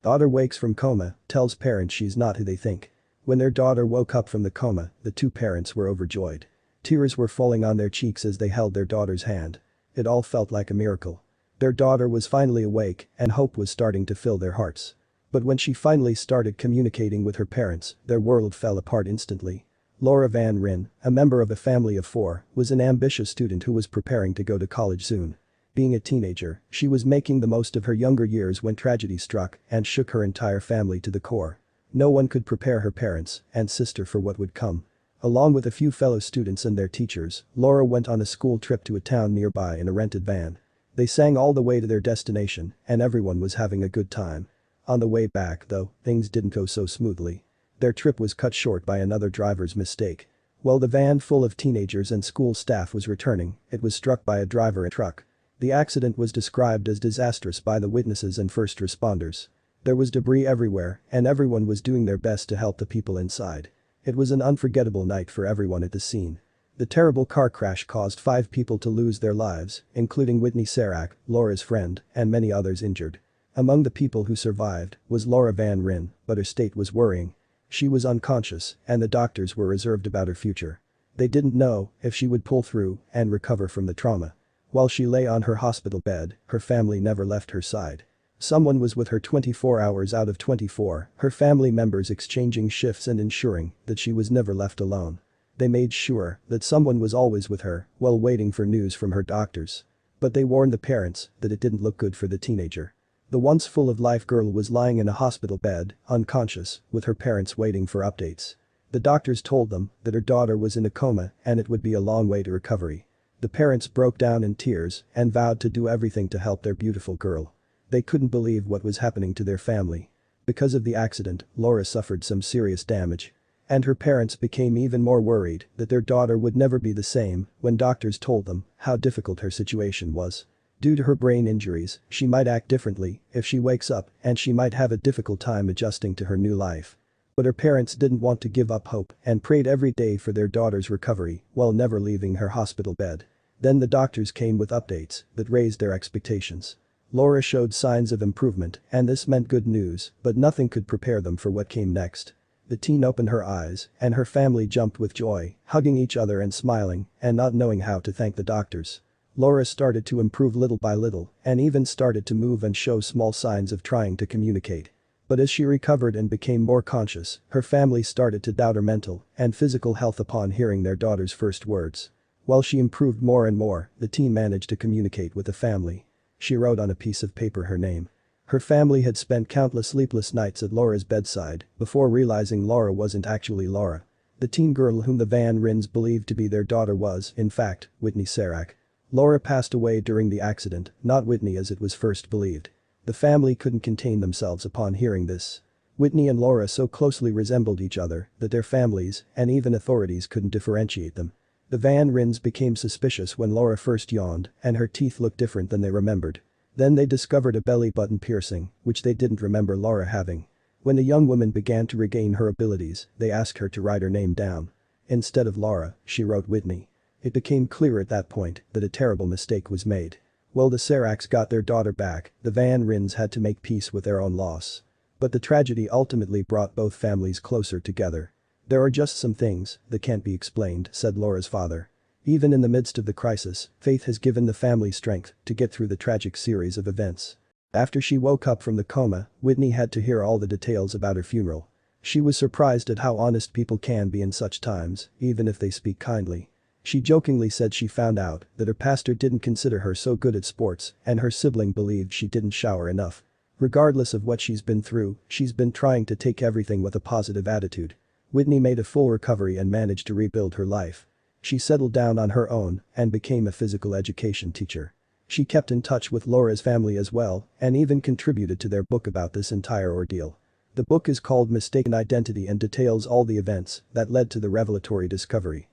Daughter wakes from coma, tells parents she's not who they think. When their daughter woke up from the coma, the two parents were overjoyed. Tears were falling on their cheeks as they held their daughter's hand. It all felt like a miracle. Their daughter was finally awake and hope was starting to fill their hearts. But when she finally started communicating with her parents, their world fell apart instantly. Laura Van Ryn, a member of a family of 4, was an ambitious student who was preparing to go to college soon. Being a teenager, she was making the most of her younger years when tragedy struck and shook her entire family to the core. No one could prepare her parents and sister for what would come. Along with a few fellow students and their teachers, Laura went on a school trip to a town nearby in a rented van. They sang all the way to their destination and everyone was having a good time. On the way back, though, things didn't go so smoothly. Their trip was cut short by another driver's mistake. While the van full of teenagers and school staff was returning, it was struck by a driver and truck. The accident was described as disastrous by the witnesses and first responders. There was debris everywhere and everyone was doing their best to help the people inside. It was an unforgettable night for everyone at the scene. The terrible car crash caused 5 people to lose their lives, including Whitney Serac, Laura's friend, and many others injured. Among the people who survived was Laura Van Ryn, but her state was worrying. She was unconscious and the doctors were reserved about her future. They didn't know if she would pull through and recover from the trauma. While she lay on her hospital bed, her family never left her side. Someone was with her 24 hours out of 24, her family members exchanging shifts and ensuring that she was never left alone. They made sure that someone was always with her while waiting for news from her doctors. But they warned the parents that it didn't look good for the teenager. The once full of life girl was lying in a hospital bed, unconscious, with her parents waiting for updates. The doctors told them that her daughter was in a coma and it would be a long way to recovery. The parents broke down in tears and vowed to do everything to help their beautiful girl. They couldn't believe what was happening to their family. Because of the accident, Laura suffered some serious damage. And her parents became even more worried that their daughter would never be the same when doctors told them how difficult her situation was. Due to her brain injuries, she might act differently if she wakes up and she might have a difficult time adjusting to her new life. But her parents didn't want to give up hope and prayed every day for their daughter's recovery while never leaving her hospital bed. Then the doctors came with updates that raised their expectations. Laura showed signs of improvement and this meant good news, but nothing could prepare them for what came next. The teen opened her eyes and her family jumped with joy, hugging each other and smiling and not knowing how to thank the doctors. Laura started to improve little by little and even started to move and show small signs of trying to communicate. But as she recovered and became more conscious, her family started to doubt her mental and physical health upon hearing their daughter's first words. While she improved more and more, the teen managed to communicate with the family. She wrote on a piece of paper her name. Her family had spent countless sleepless nights at Laura's bedside before realizing Laura wasn't actually Laura. The teen girl whom the Van Ryns believed to be their daughter was, in fact, Whitney Serac. Laura passed away during the accident, not Whitney as it was first believed. The family couldn't contain themselves upon hearing this. Whitney and Laura so closely resembled each other that their families and even authorities couldn't differentiate them. The Van Ryns became suspicious when Laura first yawned and her teeth looked different than they remembered. Then they discovered a belly button piercing, which they didn't remember Laura having. When the young woman began to regain her abilities, they asked her to write her name down. Instead of Laura, she wrote Whitney. It became clear at that point that a terrible mistake was made. While the Seracs got their daughter back, the Van Ryns had to make peace with their own loss. But the tragedy ultimately brought both families closer together. "There are just some things that can't be explained," said Laura's father. Even in the midst of the crisis, faith has given the family strength to get through the tragic series of events. After she woke up from the coma, Whitney had to hear all the details about her funeral. She was surprised at how honest people can be in such times, even if they speak kindly. She jokingly said she found out that her pastor didn't consider her so good at sports and her sibling believed she didn't shower enough. Regardless of what she's been through, she's been trying to take everything with a positive attitude. Whitney made a full recovery and managed to rebuild her life. She settled down on her own and became a physical education teacher. She kept in touch with Laura's family as well and even contributed to their book about this entire ordeal. The book is called Mistaken Identity and details all the events that led to the revelatory discovery.